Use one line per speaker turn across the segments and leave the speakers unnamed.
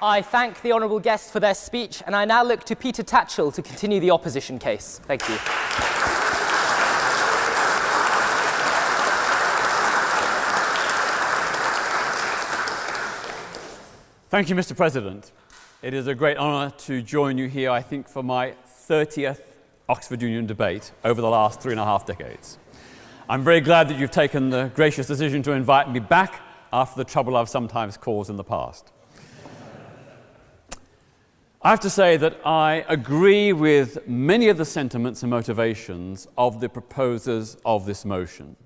I thank the honourable guests for their speech, and I now look to Peter Tatchell to continue the opposition case. Thank you.
Thank you, Mr. President. It is a great honour to join you here, I think, for my 30th Oxford Union debate over the last 3.5 decades. I'm very glad that you've taken the gracious decision to invite me back after the trouble I've sometimes caused in the past. I have to say that I agree with many of the sentiments and motivations of the proposers of this motion.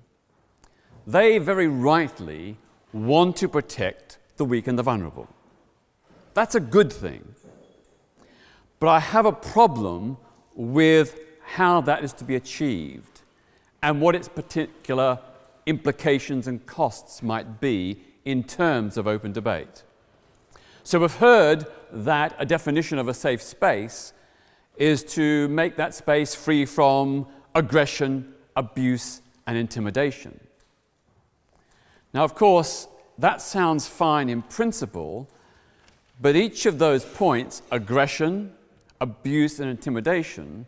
They very rightly want to protect the weak and the vulnerable. That's a good thing. But I have a problem with how that is to be achieved and what its particular implications and costs might be in terms of open debate. So we've heard that a definition of a safe space is to make that space free from aggression, abuse, and intimidation. Now, of course, that sounds fine in principle, but each of those points, aggression, abuse, and intimidation,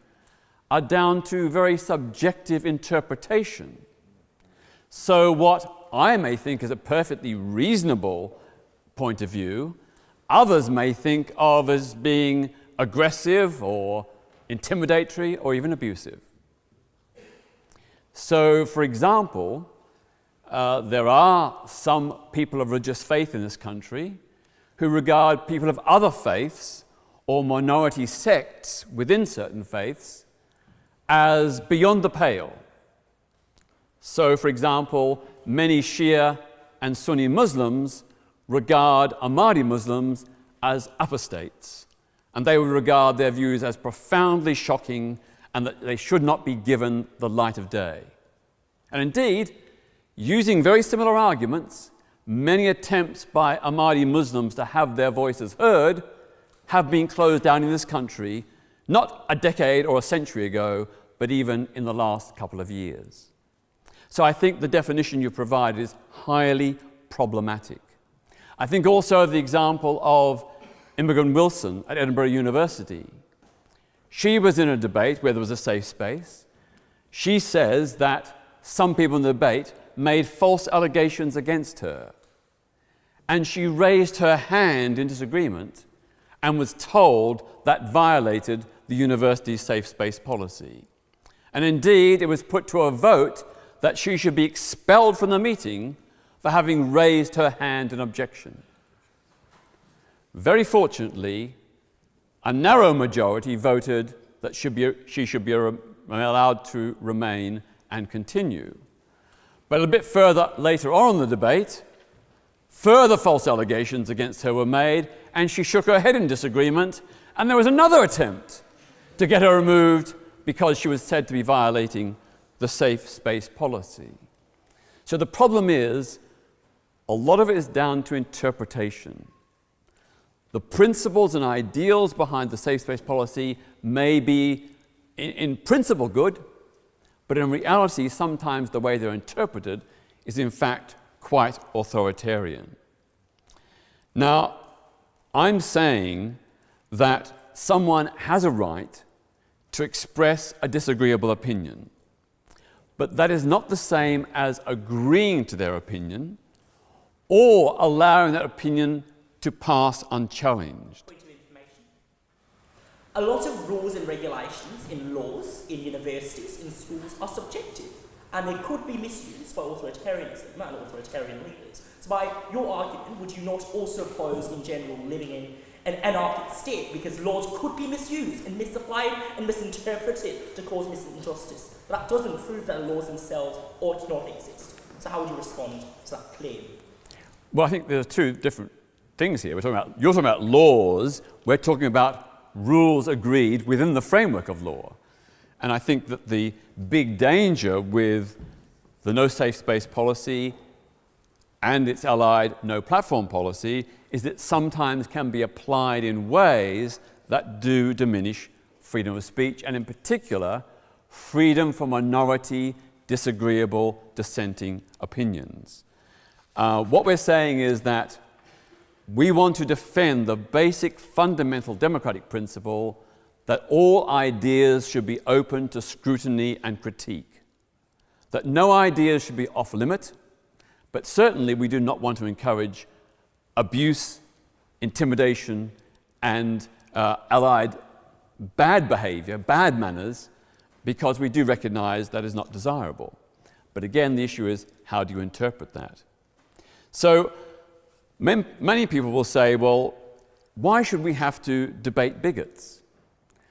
are down to very subjective interpretation. So what I may think is a perfectly reasonable point of view, others may think of as being aggressive or intimidatory or even abusive. So, for example, there are some people of religious faith in this country who regard people of other faiths or minority sects within certain faiths as beyond the pale. So, for example, many Shia and Sunni Muslims regard Ahmadi Muslims as apostates, and they would regard their views as profoundly shocking and that they should not be given the light of day. And indeed, using very similar arguments, many attempts by Ahmadi Muslims to have their voices heard have been closed down in this country, not a decade or a century ago, but even in the last couple of years. So I think the definition you provide is highly problematic. I think also the example of Imogen Wilson at Edinburgh University. She was in a debate where there was a safe space. She says that some people in the debate made false allegations against her. And she raised her hand in disagreement and was told that violated the university's safe space policy. And indeed, it was put to a vote that she should be expelled from the meeting for having raised her hand in objection. Very fortunately, a narrow majority voted that she should be allowed to remain and continue. But a bit further later on in the debate, further false allegations against her were made, and she shook her head in disagreement, and there was another attempt to get her removed because she was said to be violating the safe space policy. So the problem is, a lot of it is down to interpretation. The principles and ideals behind the safe space policy may be in principle good, but in reality, sometimes the way they're interpreted is in fact quite authoritarian. Now, I'm saying that someone has a right to express a disagreeable opinion, but that is not the same as agreeing to their opinion or allowing that opinion to pass unchallenged.
A lot of rules and regulations in laws, in universities, in schools are subjective, and they could be misused by authoritarianism and authoritarian leaders. So by your argument, would you not also oppose in general living in an anarchic state, because laws could be misused and misapplied and misinterpreted to cause injustice? But that doesn't prove that laws themselves ought not exist. So how would you respond to that claim?
Well, I think there are two different things here. You're talking about laws, we're talking about rules agreed within the framework of law. And I think that the big danger with the no safe space policy and its allied no platform policy is that sometimes can be applied in ways that do diminish freedom of speech, and in particular, freedom for minority, disagreeable, dissenting opinions. What we're saying is that we want to defend the basic fundamental democratic principle that all ideas should be open to scrutiny and critique, that no ideas should be off limit, but certainly we do not want to encourage abuse, intimidation, and allied bad behavior, bad manners, because we do recognize that is not desirable. But again, the issue is, how do you interpret that? So many people will say, well, why should we have to debate bigots?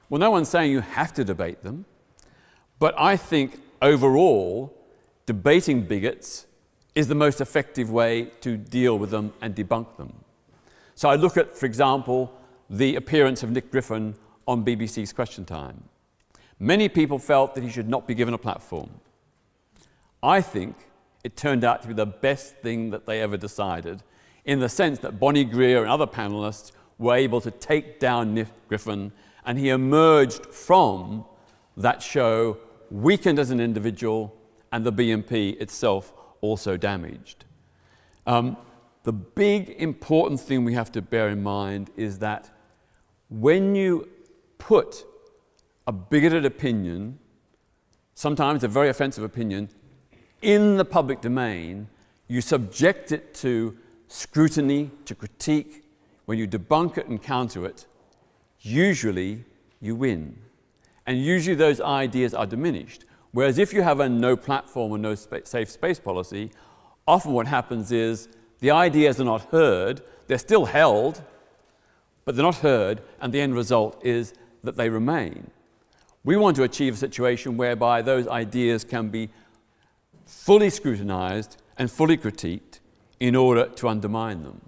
Well, no one's saying you have to debate them, but I think overall, debating bigots is the most effective way to deal with them and debunk them. So I look at, for example, the appearance of Nick Griffin on BBC's Question Time. Many people felt that he should not be given a platform. I think it turned out to be the best thing that they ever decided, in the sense that Bonnie Greer and other panelists were able to take down Nick Griffin, and he emerged from that show weakened as an individual, and the BNP itself also damaged. The big important thing we have to bear in mind is that when you put a bigoted opinion, sometimes a very offensive opinion, in the public domain, you subject it to scrutiny, to critique. When you debunk it and counter it, usually you win. And usually those ideas are diminished. Whereas if you have a no platform or no safe space policy, often what happens is the ideas are not heard, they're still held, but they're not heard, and the end result is that they remain. We want to achieve a situation whereby those ideas can be fully scrutinized and fully critiqued in order to undermine them.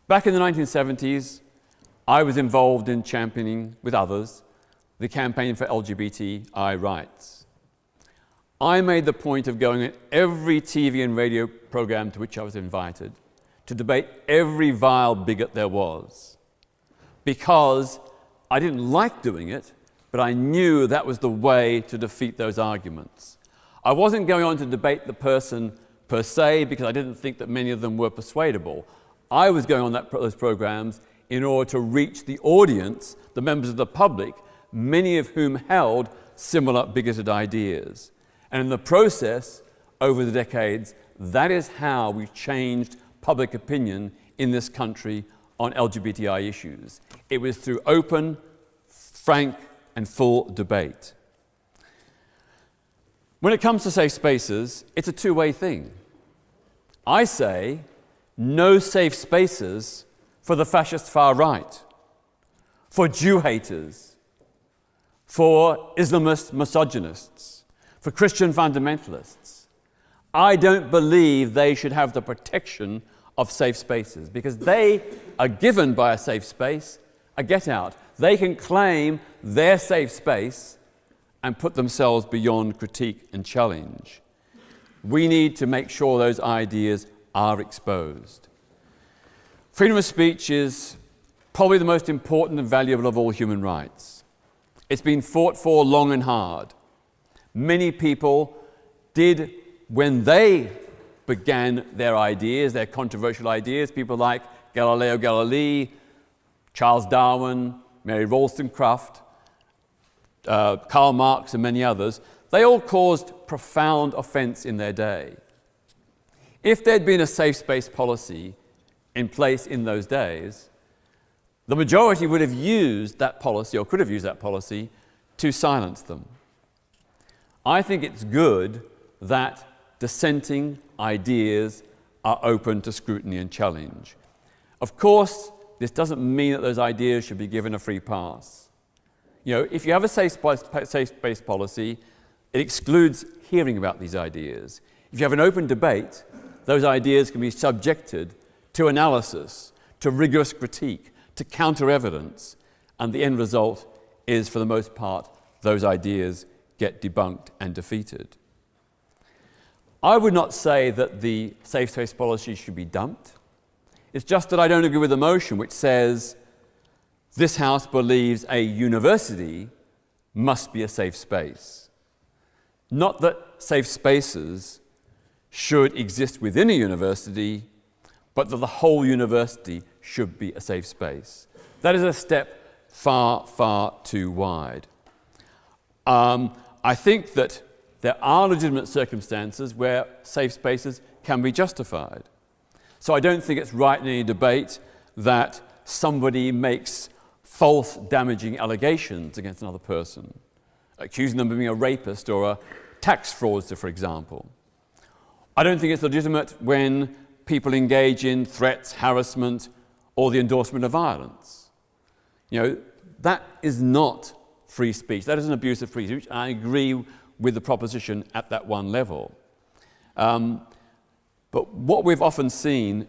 Back in the 1970s, I was involved in championing, with others, the campaign for LGBTI rights. I made the point of going at every TV and radio program to which I was invited to debate every vile bigot there was, because I didn't like doing it, but I knew that was the way to defeat those arguments. I wasn't going on to debate the person per se, because I didn't think that many of them were persuadable. I was going on those programs in order to reach the audience, the members of the public, many of whom held similar bigoted ideas. And in the process, over the decades, that is how we've changed public opinion in this country on LGBTI issues. It was through open, frank, and full debate. When it comes to safe spaces, it's a two-way thing. I say, no safe spaces for the fascist far right, for Jew haters, for Islamist misogynists, for Christian fundamentalists. I don't believe they should have the protection of safe spaces, because they are given by a safe space a get out. They can claim their safe space and put themselves beyond critique and challenge. We need to make sure those ideas are exposed. Freedom of speech is probably the most important and valuable of all human rights. It's been fought for long and hard. Many people did, when they began their ideas, their controversial ideas, people like Galileo Galilei, Charles Darwin, Mary Wollstonecraft, Karl Marx, and many others, they all caused profound offense in their day. If there'd been a safe space policy in place in those days, the majority would have used that policy, or could have used that policy, to silence them. I think it's good that dissenting ideas are open to scrutiny and challenge. Of course, this doesn't mean that those ideas should be given a free pass. You know, if you have a safe space policy, it excludes hearing about these ideas. If you have an open debate, those ideas can be subjected to analysis, to rigorous critique, to counter-evidence, and the end result is, for the most part, those ideas get debunked and defeated. I would not say that the safe space policy should be dumped. It's just that I don't agree with the motion which says this House believes a university must be a safe space. Not that safe spaces should exist within a university, but that the whole university should be a safe space. That is a step far, far too wide. I think that there are legitimate circumstances where safe spaces can be justified. So I don't think it's right in any debate that somebody makes false, damaging allegations against another person, accusing them of being a rapist or a tax fraudster, for example. I don't think it's legitimate when people engage in threats, harassment, or the endorsement of violence. You know, that is not free speech. That is an abuse of free speech. I agree with the proposition at that one level. But what we've often seen,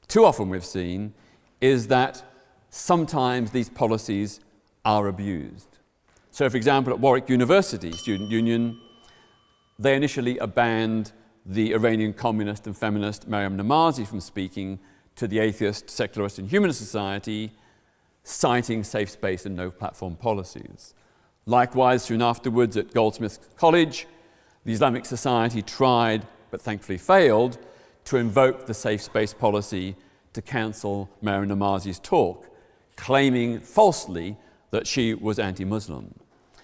too often we've seen, is that sometimes these policies are abused. So, for example, at Warwick University Student Union, they initially banned the Iranian communist and feminist Maryam Namazi from speaking to the atheist, secularist and humanist society, citing safe space and no platform policies. Likewise, soon afterwards at Goldsmiths College, the Islamic Society tried, but thankfully failed, to invoke the safe space policy to cancel Maryam Namazi's talk, claiming falsely that she was anti-Muslim.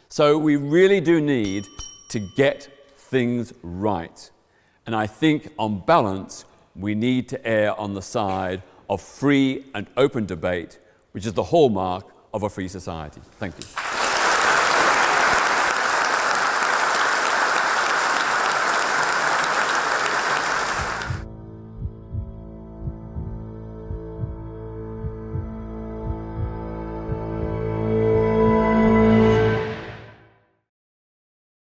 So we really do need to get things right. And I think, on balance, we need to err on the side of free and open debate, which is the hallmark of a free society. Thank you.